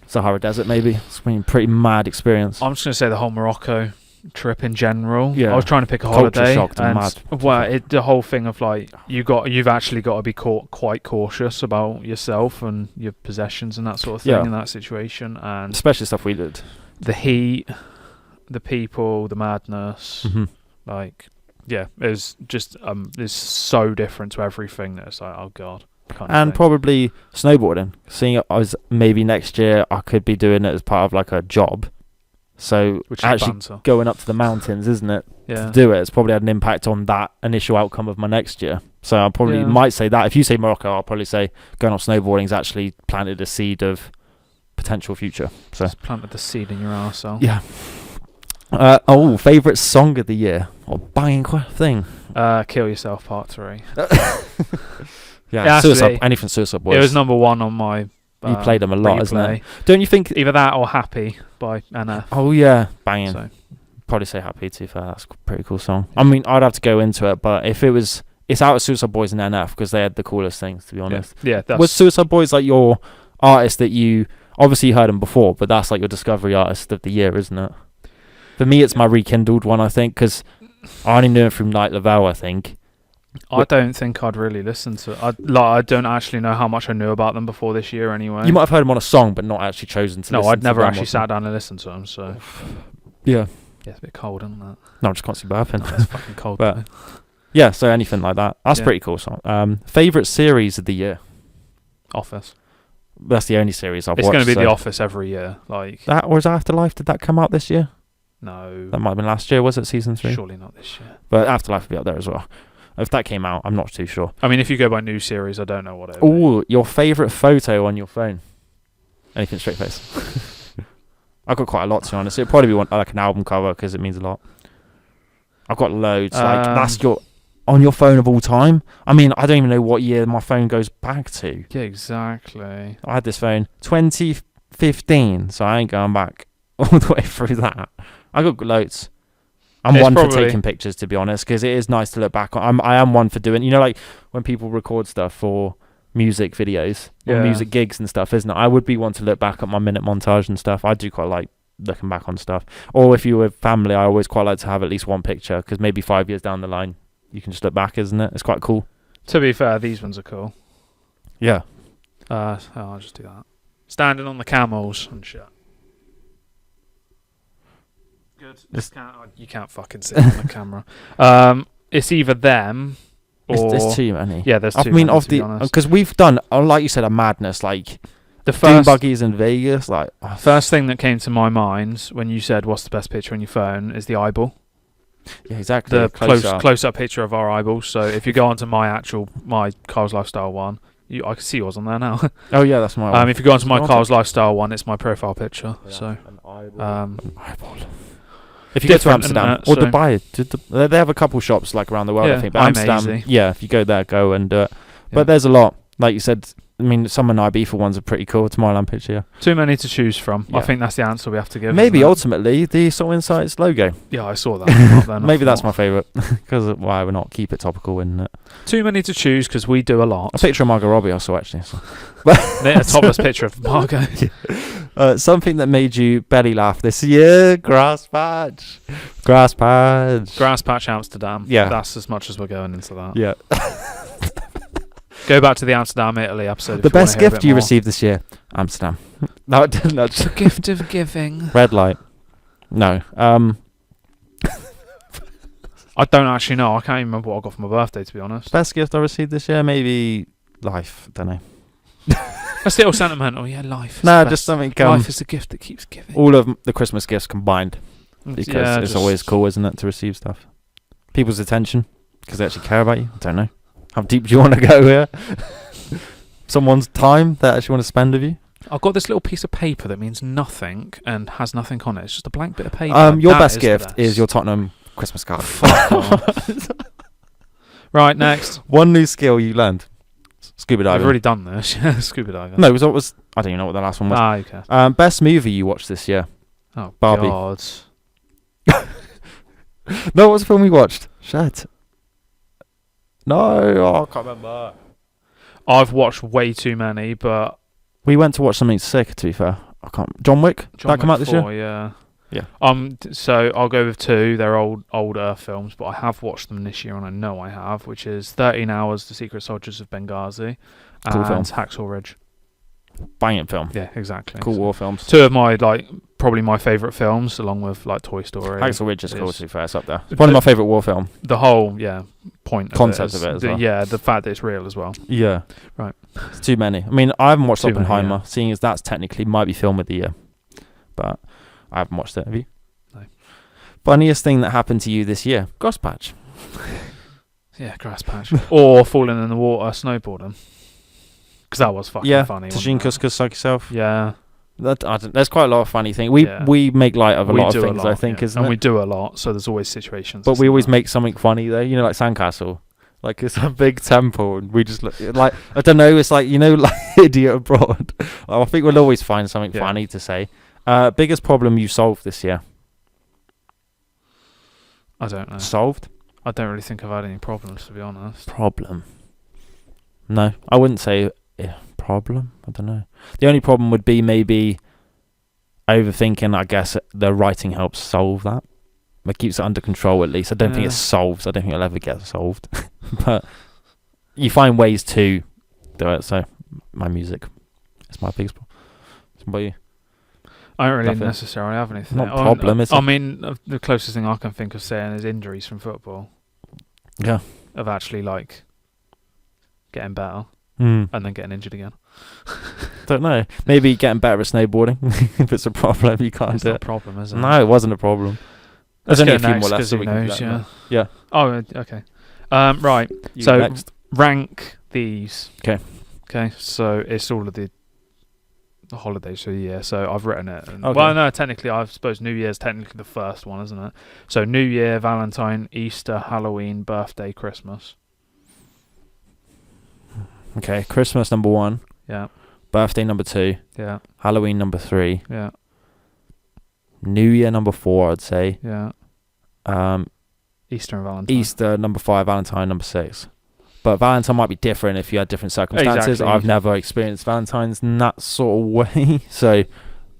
Sahara Desert, maybe. It's been a pretty mad experience. I'm just going to say the whole Morocco trip in general. Yeah. I was trying to pick a Culture holiday, shocked and mad. Well, the whole thing of like you've actually got to be quite cautious about yourself and your possessions and that sort of thing in that situation, and especially stuff we did. The heat, the people, the madness, like it's just it's so different to everything that it's like, oh god. And probably snowboarding. Seeing it as maybe next year I could be doing it as part of like a job. So which actually going up to the mountains, isn't it? Yeah. To do it, it's probably had an impact on that initial outcome of my next year. So I probably might say that. If you say Morocco, I'll probably say going off snowboarding's actually planted a seed of potential future. So just planted the seed in your arsehole. Yeah. Favourite song of the year? Or banging thing? Kill Yourself Part 3. Yeah, Suicide, anything Suicide Boys. It was number one on my you played them a lot, isn't it? Don't you think either that or Happy by NF? Oh yeah, banging. So. Probably say Happy too. That's a pretty cool song. I mean, I'd have to go into it, but if it's out of Suicide Boys and NF because they had the coolest things, to be honest. Yeah. Was Suicide Boys like your artist that you obviously heard them before, but that's like your discovery artist of the year, isn't it? For me, it's my rekindled one, I think, because I only knew it from Night Lavelle, I think. I don't think I'd really listen to it. I don't actually know how much I knew about them before this year anyway. You might have heard them on a song, but not actually chosen to listen to them. No, I'd never actually sat down and listened to them, so... Yeah. Yeah, it's a bit cold, isn't it? No, I'm just constantly burping. It's fucking cold. But yeah, so anything like that. That's pretty cool song. Favourite series of the year? Office. That's the only series I've watched. It's going to be The Office every year. Like that, or is Afterlife? Did that come out this year? No. That might have been last year. Was it season 3? Surely not this year. But Afterlife will be up there as well. If that came out, I'm not too sure. I mean, if you go by new series, I don't know what it is. Oh, your favourite photo on your phone? Anything straight face? I've got quite a lot, to be honest. It'd probably be like an album cover because it means a lot. I've got loads. Like that's on your phone of all time. I mean, I don't even know what year my phone goes back to. Yeah, exactly. I had this phone 2015, so I ain't going back all the way through that. I got loads. I'm one for taking pictures, to be honest, because it is nice to look back on. I am one for doing, like when people record stuff for music videos or music gigs and stuff, isn't it? I would be one to look back at my minute montage and stuff. I do quite like looking back on stuff. Or if you were family, I always quite like to have at least one picture, because maybe 5 years down the line, you can just look back, isn't it? It's quite cool. To be fair, these ones are cool. Yeah. I'll just do that. Standing on the camels and shit. Good. You can't fucking sit on the camera. It's either them or... There's too many. Yeah, there's too many, of the... Because we've done, like you said, a madness, like... The first Dune buggies in Vegas, like... First thing that came to my mind when you said, what's the best picture on your phone, is the eyeball. Yeah, exactly. The close-up picture of our eyeballs. So if you go onto my Kyle's Lifestyle one, I can see yours on there now. Oh yeah, that's my one. If you go onto my Kyle's Lifestyle one, it's my profile picture. Yeah, so an eyeball. If you Different go to Amsterdam or so Dubai, they have a couple shops like around the world, I think. But I'm Amsterdam, easy. yeah, if you go there, go and do it. Yeah. But there's a lot, like you said, I mean, some of the Ibiza ones are pretty cool. Tomorrowland picture. Yeah. Too many to choose from. Yeah. I think that's the answer we have to give. Maybe isn't it? ultimately the SoulInsights logo. Yeah, I saw that. Maybe that's my favourite because why would not keep it topical in it? Too many to choose because we do a lot. A picture of Margot Robbie I saw actually. So. A topless picture of Margot. Something that made you belly laugh this year. Grass patch. Grass patch Amsterdam. Yeah. That's as much as we're going into that. Yeah. Go back to the Amsterdam, Italy episode. The best gift you received this year? Amsterdam. No, The gift of giving. Red light. No. I don't actually know. I can't even remember what I got for my birthday, to be honest. Best gift I received this year? Maybe life. Don't know. That's still sentimental. Yeah, life. No, just something. Life is a gift that keeps giving. All of the Christmas gifts combined. Because it's just always cool, isn't it, to receive stuff? People's attention. Because they actually care about you. I don't know. How deep do you want to go here? Someone's time they actually want to spend with you. I've got this little piece of paper that means nothing and has nothing on it. It's just a blank bit of paper. Your That best is gift is your Tottenham Christmas card. Fuck off. Right, next. One new skill you learned. Scuba diving. I've already done this. Scuba diving. No, it was I don't even know what the last one was. Okay. Best movie you watched this year? Oh, Barbie. God. No, what was the film we watched? Shit. No, I can't remember. I've watched way too many, but... We went to watch something sick, to be fair. I can't... John Wick? That come out this year? Yeah. Yeah. So I'll go with two. They're older films, but I have watched them this year, and I know I have, which is 13 Hours, The Secret Soldiers of Benghazi, Cool and film. Hacksaw Ridge. Banging film. Yeah, exactly. Cool war films. Two of my, probably my favourite films, along with, Toy Story. Hacksaw Ridge is cool, to be fair. It's up there. It's one of my favourite war film. The whole, point Concept of it as well. Yeah, the fact that it's real as well. Yeah. Right. It's too many. I mean, I haven't watched Too many, Oppenheimer, yeah. seeing as that's technically might be film of the year. But I haven't watched it. Have you? No. Funniest thing that happened to you this year? Grass patch. Yeah, grass patch. Or falling in the water, snowboarding. Because that was fucking funny. Tagine couscous like yourself. Yeah. There's quite a lot of funny things. We make light of a lot of things, I think, isn't it? And we do a lot, so there's always situations. But we always make something funny, though. You know, like Sandcastle. Like, it's a big temple, and we just look... Like, I don't know, it's like, like Idiot Abroad. I think we'll always find something funny to say. Biggest problem you solved this year? I don't know. Solved? I don't really think I've had any problems, to be honest. Problem? No, I wouldn't say... problem? I don't know. The only problem would be maybe overthinking. I guess the writing helps solve that. It keeps it under control at least. I don't think it solves. I don't think it'll ever get solved. But you find ways to do it. So my music is my biggest problem. What about you? I don't really Nothing. necessarily have anything. Not a problem, is it? I mean, the closest thing I can think of saying is injuries from football. Yeah. Of actually, getting better. And then getting injured again. Don't know. Maybe getting better at snowboarding. If it's a problem, you can't It's do not a it. problem, is it? No, it wasn't a problem. Let's There's only go a few next, more left, 'cause so who we can knows, let them yeah. know. Oh, okay. Right. You So next. rank these. 'Kay. Okay. So it's all of the holidays for the year. So I've written it. And, Okay. Well, no, technically, I suppose New Year's technically the first one, isn't it? So New Year, Valentine, Easter, Halloween, birthday, Christmas. Okay, Christmas number 1. Yeah. Birthday number 2. Yeah. Halloween number 3. Yeah. New Year number 4, I'd say. Yeah. Easter and Valentine. Easter number 5, Valentine number 6. But Valentine might be different if you had different circumstances. Exactly. I've never experienced Valentine's in that sort of way. So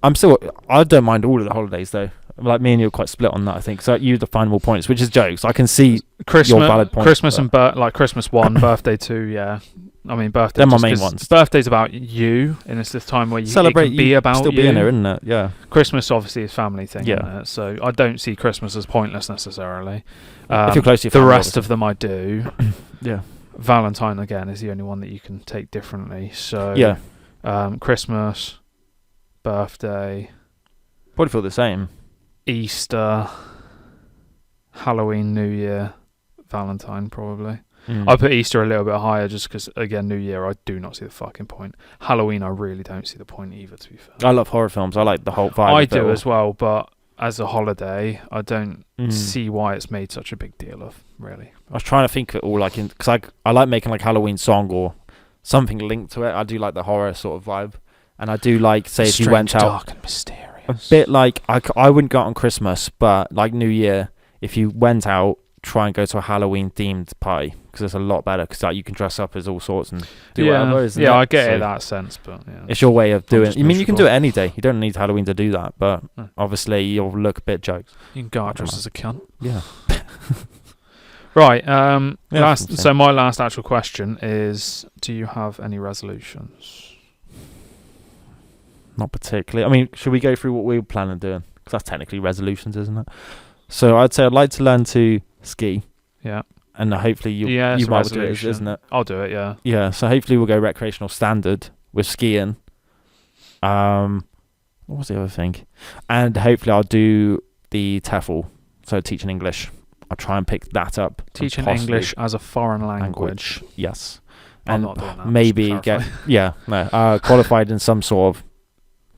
I don't mind all of the holidays though. Like me and you are quite split on that, I think. So you define more points, which is jokes. I can see Christmas, your valid points. Christmas and Christmas 1, birthday 2, yeah. I mean, birthday. They're my just main 'cause ones. Birthday's about you, and it's this time where you celebrate it can be about still you. being there, isn't it? Yeah. Christmas obviously is family thing, Yeah. isn't it? So I don't see Christmas as pointless necessarily. If you're close to your the family, rest of them I do. Yeah. Valentine again is the only one that you can take differently. So Yeah. Christmas, birthday, Probably feel the same. Easter, Halloween, New Year, Valentine probably. Mm. I put Easter a little bit higher just because, again, New Year, I do not see the fucking point. Halloween, I really don't see the point either, to be fair. I love horror films. I like the whole vibe. I of it do all. as well, but as a holiday, I don't Mm. see why it's made such a big deal of, really. I was trying to think of it all because I like making like Halloween song or something linked to it. I do like the horror sort of vibe, and I do like, say, if you went out, dark and mysterious. a bit like I wouldn't go out on Christmas, but like New Year, if you went out, try and go to a Halloween themed party, because it's a lot better, because like, you can dress up as all sorts and do whatever. Isn't it? I get it So in that sense, but yeah, it's your way of doing. just I mean, you can do miserable. it any day. You don't need Halloween to do that, but obviously you'll look a bit jokes. You can go out dressed as a cunt. Yeah. Right. Yeah, So my last actual question is: do you have any resolutions? Not particularly. I mean, should we go through what we plan on doing? Because that's technically resolutions, isn't it? So I'd say I'd like to learn to ski. Yeah. And hopefully you it's a might do it, resolution. isn't it? I'll do it. Yeah. Yeah. So hopefully we'll go recreational standard with skiing. What was the other thing? And hopefully I'll do the TEFL, so teaching English. I'll try and pick that up. Teaching possibly English as a foreign language. Yes. I'm And not doing that, maybe just to get qualified in some sort of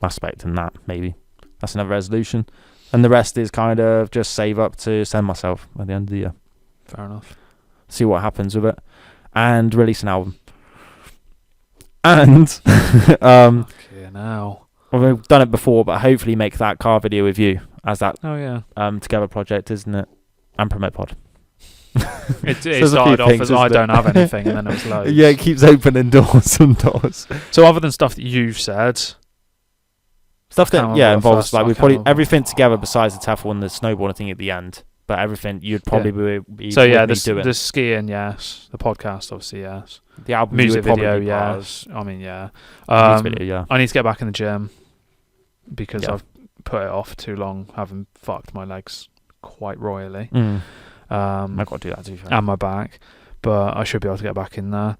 aspect in that, maybe. That's another resolution. And the rest is kind of just save up to send myself at the end of the year. Fair enough. See what happens with it. And release an album. And Okay, now. well, we've done it before, but hopefully make that car video with you as that Oh yeah. together project, isn't it? And promote pod. It there's a started few off things, as I isn't it? don't have anything, and then it was loads. Yeah, it keeps opening doors and doors. So other than stuff that you've said, Stuff that Can't remember what involves first- like I we can't probably remember. everything together besides the TEFL and the snowboarding thing at the end. But everything you'd probably be so yeah, with me doing. the skiing, yes. The podcast, obviously, yes. The album Music you would probably video, be part of. yes. I mean, yeah. Music video, yeah. I need to get back in the gym because Yeah. I've put it off too long, having fucked my legs quite royally. I've Um, got to do that too. and my back, but I should be able to get back in there.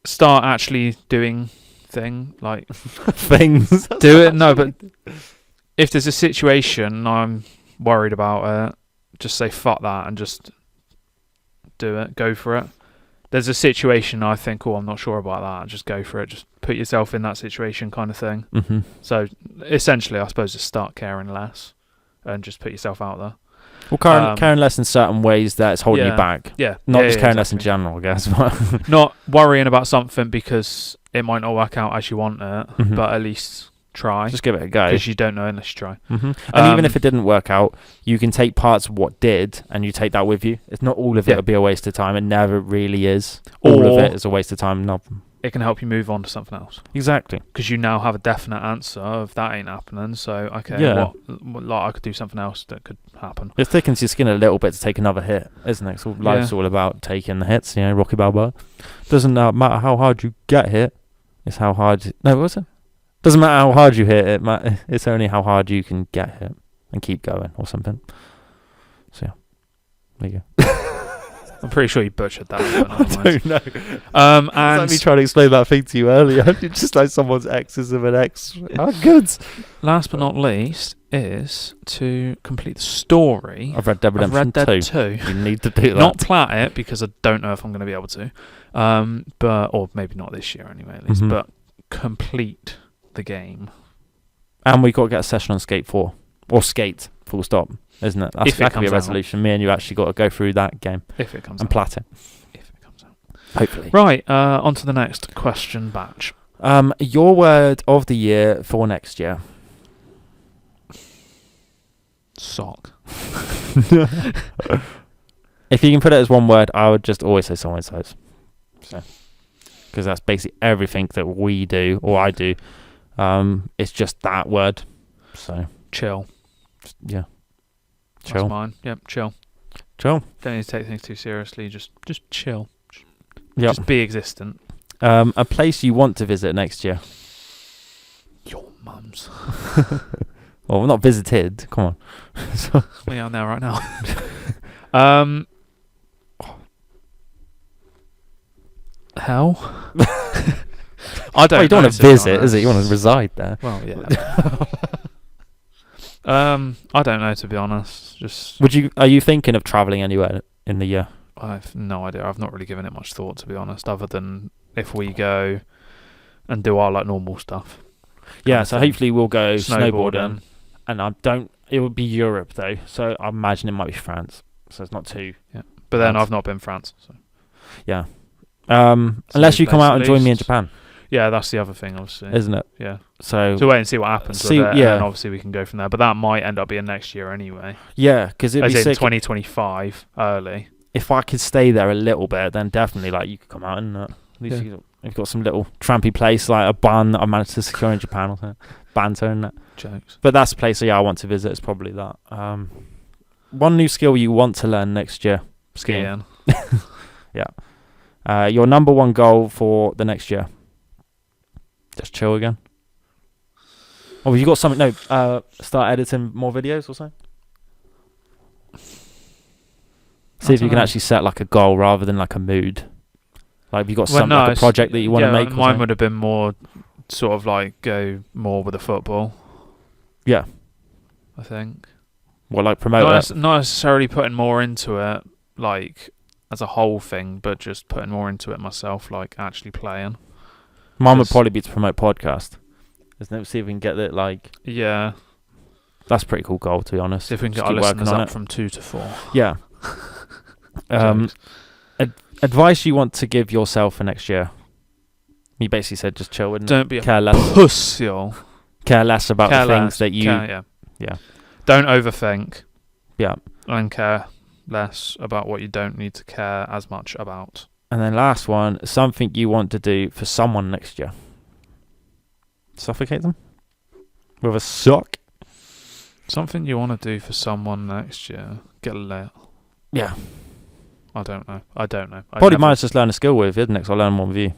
Start actually doing like Things. do it. No, but if there's a situation I'm worried about it, just say fuck that and just do it. Go for it. There's a situation I think, I'm not sure about that. Just go for it. Just put yourself in that situation, kind of thing. Mm-hmm. So essentially, I suppose, just start caring less and just put yourself out there. Well, caring less in certain ways that it's holding you back. Yeah, Not yeah, just yeah, caring less in exactly. general, I guess. Not worrying about something because it might not work out as you want it, Mhm. but at least try. Just give it a go. Because you don't know unless you try. Mm-hmm. And even if it didn't work out, you can take parts of what did and you take that with you. It's not all of it Yeah. will be a waste of time. It never really is. All of Or- it is a waste of time. No. It can help you move on to something else. Exactly. Because you now have a definite answer of that ain't happening. So, okay, Yeah. what like I could do something else that could happen. It thickens your skin a little bit to take another hit, isn't it? So life's all about taking the hits, Rocky Balboa. Doesn't matter how hard you get hit, it's how hard... No, what was it? Doesn't matter how hard you hit it, it's only how hard you can get hit and keep going or something. So, yeah. There you go. I'm pretty sure you butchered that. But I never mind. don't know. And It's like me trying to explain that thing to you earlier. It's just like someone's exes of an ex. How good. last but not least is to complete the story I've read Dead of Redemption Red 2. Dead 2. You need to do that. Not plat it because I don't know if I'm going to be able to, or maybe not this year anyway at least. Mhm. But complete the game. And we got to get a session on Skate 4. Or Skate, full stop, isn't it? If it That could be a comes out. resolution. Me and you actually got to go through that game If it comes and out. plat it. If it comes out. Hopefully. Right, on to the next question batch. Your word of the year for next year. Sock. If you can put it as one word, I would just always say SoulInsights. So, because that's basically everything that we do, or I do. It's just that word. So, Chill. yeah. That's Chill. mine. Yep, chill. Chill. Don't need to take things too seriously. Just chill. Yep. Just be existent. A place you want to visit next year. Your mum's. Well, not visited. Come on. So, We are there right now. Hell? I don't. well, you don't know, want to to be visit, is it? You want to honest. reside there. Well, yeah. I don't know, to be honest. Just Are you thinking of travelling anywhere in the year? I've no idea. I've not really given it much thought, to be honest, other than if we go and do our normal stuff. Yeah, Kind of so thing. hopefully we'll go snowboarding. Snowboarding. And it would be Europe though, so I imagine it might be France. So it's not too. But then France. I've not been France. So. Yeah. Unless you come out and join me in Japan, Yeah, that's the other thing, obviously. isn't it? Yeah. So wait and see what happens with it, and yeah. then obviously we can go from there. But that might end up being next year anyway. Yeah, because it'd As be in sick 2025 early. if I could stay there a little bit. Then definitely, like, you could come out and at least you've got some little trampy place like a bun that I managed to secure in Japan or something. Banter and that. Jokes. But that's the place I want to visit. Is probably that. One new skill you want to learn next year: skiing. Yeah. Your number one goal for the next year? Just chill again. Oh, you got something? No. Start editing more videos or something. See if you can actually set like a goal rather than like a mood. Like, have you got like a project that you want to make? Mine would have been more sort of like go more with the football. Yeah. I think. Well, like promote it? Not necessarily putting more into it, like as a whole thing, but just putting more into it myself, like actually playing. Mine would probably be to promote podcast. Isn't it? See if we can get it, like... Yeah. That's a pretty cool goal, to be honest. See if we can get our listeners up from 2 to 4. Yeah. Advice you want to give yourself for next year? You basically said just chill and don't be care a less. puss, y'all. Care less about the things that you... Yeah. Don't overthink. Yeah. And care less about what you don't need to care as much about. And then last one, something you want to do for someone next year. Suffocate them? With a sock? Something you want to do for someone next year. Get lit. Yeah. I don't know. Probably might just learn a skill with you. Next I'll learn one with you.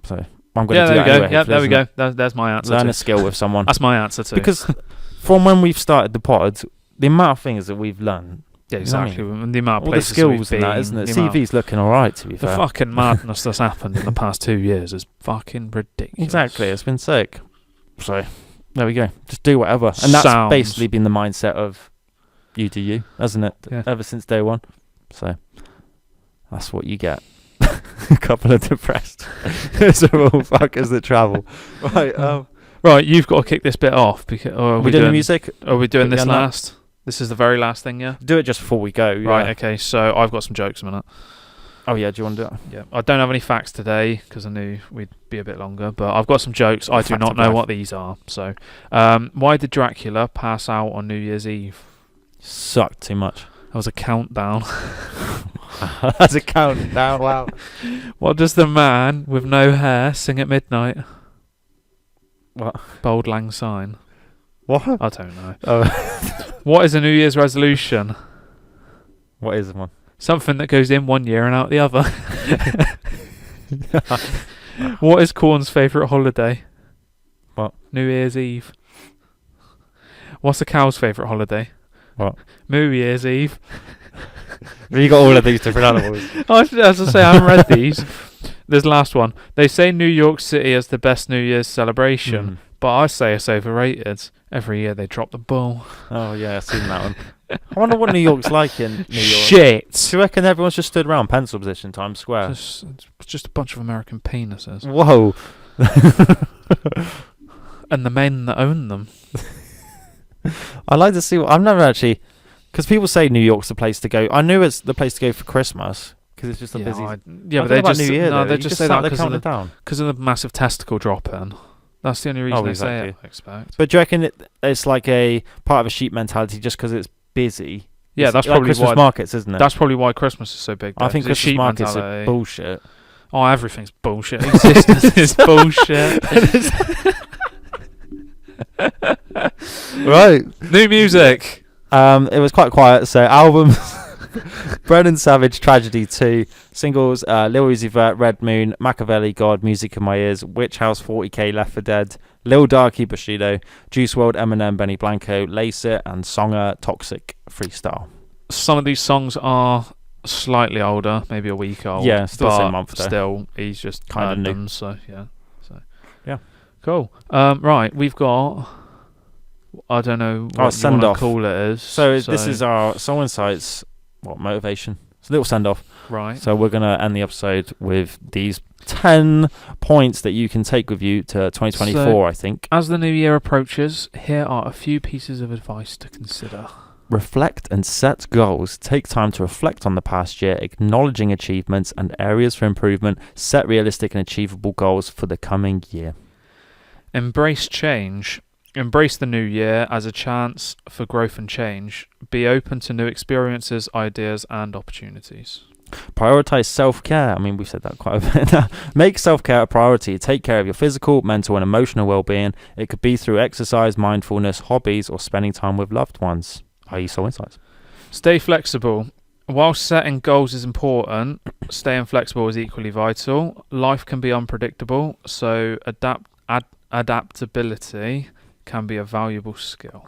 So I'm going to do that anyway. Yeah, there we go. There's my answer. Learn a skill with someone. That's my answer too. Because from when we've started the pod, the amount of things that we've learned. Yeah, exactly. The amount of all places the skills we've been, and that, isn't it? CV's looking alright, to be fair. The fucking madness that's happened in the past 2 years is fucking ridiculous. Exactly, it's been sick. So, there we go. Just do whatever. And that's basically been the mindset of you do you, hasn't it? Yeah. Ever since day one. So, that's what you get. A couple of depressed miserable fuckers that travel. Right, right, you've got to kick this bit off. Because, are we doing the music? Are we doing this last? This is the very last thing, yeah? Do it just before we go. Yeah. Right, okay, so I've got some jokes a minute. Oh, yeah, do you want to do it? Yeah, I don't have any facts today because I knew we'd be a bit longer, but I've got some jokes. I do not know what these are. So, why did Dracula pass out on New Year's Eve? Sucked too much. That was a countdown. That's a countdown, wow. What does the man with no hair sing at midnight? What? Bold Lang Syne. What? I don't know. Oh. What is a New Year's resolution? What is one? Something that goes in one year and out the other. What is Corn's favourite holiday? What? New Year's Eve. What's a cow's favourite holiday? What? New Year's Eve. You got all of these different animals. As I say, I haven't read these. There's the last one. They say New York City has the best New Year's celebration, but I say it's overrated. Every year they drop the ball. Oh yeah, I've seen that one. I wonder what New York's like in New York. Shit. Do you reckon everyone's just stood around pencil position Times Square? It's just a bunch of American penises. Whoa. And the men that own them. I'd like to see I've never actually... Because people say New York's the place to go. I knew it's the place to go for Christmas. Because it's just a busy... but they just... New Year, no, they just say that because of the massive testicle drop-in. That's the only reason they say it, I expect. But do you reckon it's like a part of a sheep mentality just because it's busy? Yeah, that's like probably Christmas why... markets, isn't it? That's probably why Christmas is so big, though, I think Christmas markets are bullshit. Oh, everything's bullshit. Existence is bullshit. Right. New music. It was quite quiet, so albums... Brennan Savage, Tragedy 2. Singles, Lil Uzi Vert, Red Moon, Machiavelli, God, Music in My Ears, Witch House, 40k, Left 4 Dead, Lil Darky, Bushido, Juice WRLD, Eminem, Benny Blanco, Lace It, and Songer, Toxic, Freestyle. Some of these songs are slightly older, maybe a week old. Yeah, still the same month though. Still, he's just kind of new. Them, so yeah. Yeah. Cool. Right, we've got... I don't know what you want to call it is. So this is our SoulInsights... What, motivation? It's a little send-off. Right. So we're going to end the episode with these 10 points that you can take with you to 2024, I think. As the new year approaches, here are a few pieces of advice to consider. reflect and set goals. Take time to reflect on the past year, acknowledging achievements and areas for improvement. Set realistic and achievable goals for the coming year. Embrace change. Embrace the new year as a chance for growth and change. Be open to new experiences, ideas, and opportunities. Prioritize self-care. I mean, we've said that quite a bit. Make self-care a priority. Take care of your physical, mental, and emotional well-being. It could be through exercise, mindfulness, hobbies, or spending time with loved ones, i.e. Soul Insights. Stay flexible. While setting goals is important, staying flexible is equally vital. Life can be unpredictable, so adaptability can be a valuable skill.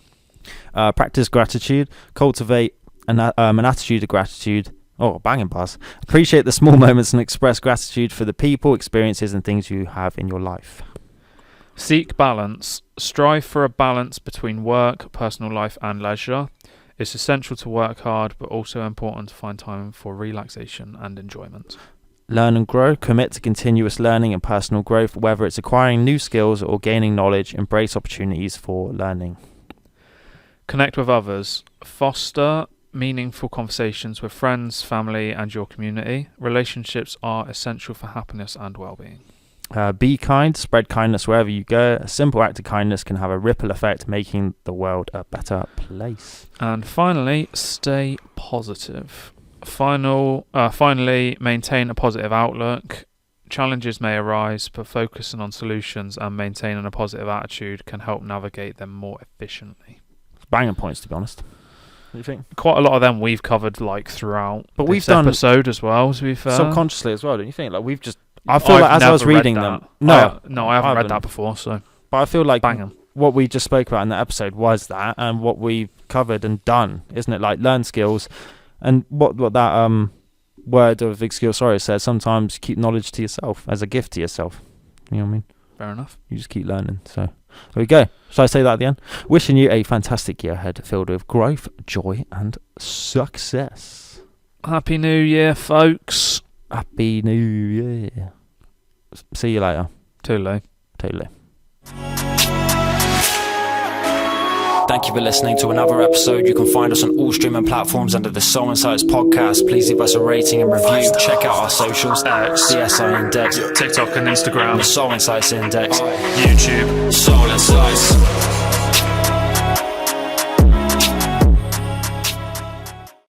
Practice gratitude. Cultivate an attitude of gratitude. Oh, banging buzz. Appreciate the small moments and express gratitude for the people, experiences, and things you have in your life. Seek balance. Strive for a balance between work, personal life, and leisure. It's essential to work hard, but also important to find time for relaxation and enjoyment. Learn and grow. Commit to continuous learning and personal growth, whether it's acquiring new skills or gaining knowledge. Embrace opportunities for learning. Connect with others. Foster meaningful conversations with friends, family, and your community. Relationships are essential for happiness and well-being. Be kind. Spread kindness wherever you go. A simple act of kindness can have a ripple effect, making the world a better place. And finally, stay positive. Finally, maintain a positive outlook. Challenges may arise, but focusing on solutions and maintaining a positive attitude can help navigate them more efficiently. Banging points, to be honest. What do you think? Quite a lot of them we've covered like throughout but this we've done episode as well, to be fair. Subconsciously as well, don't you think? Like we've just... I feel like as I was reading them... No, I haven't read that before, so... But I feel like bang 'em. What we just spoke about in that episode was that, and what we've covered and done, isn't it? Like learn skills, and what that word of Excursoria says, sometimes keep knowledge to yourself as a gift to yourself. You know what I mean? Fair enough. You just keep learning. So there we go. Shall I say that at the end? Wishing you a fantastic year ahead, filled with growth, joy, and success. Happy New Year, folks. Happy New Year. See you later. Toodaloo. Totally. Thank you for listening to another episode. You can find us on all streaming platforms under the SoulInsights Podcast. Please leave us a rating and review. Check out our socials, the SI Index, TikTok and Instagram, the Soul Insights Index, YouTube, Soul Insights.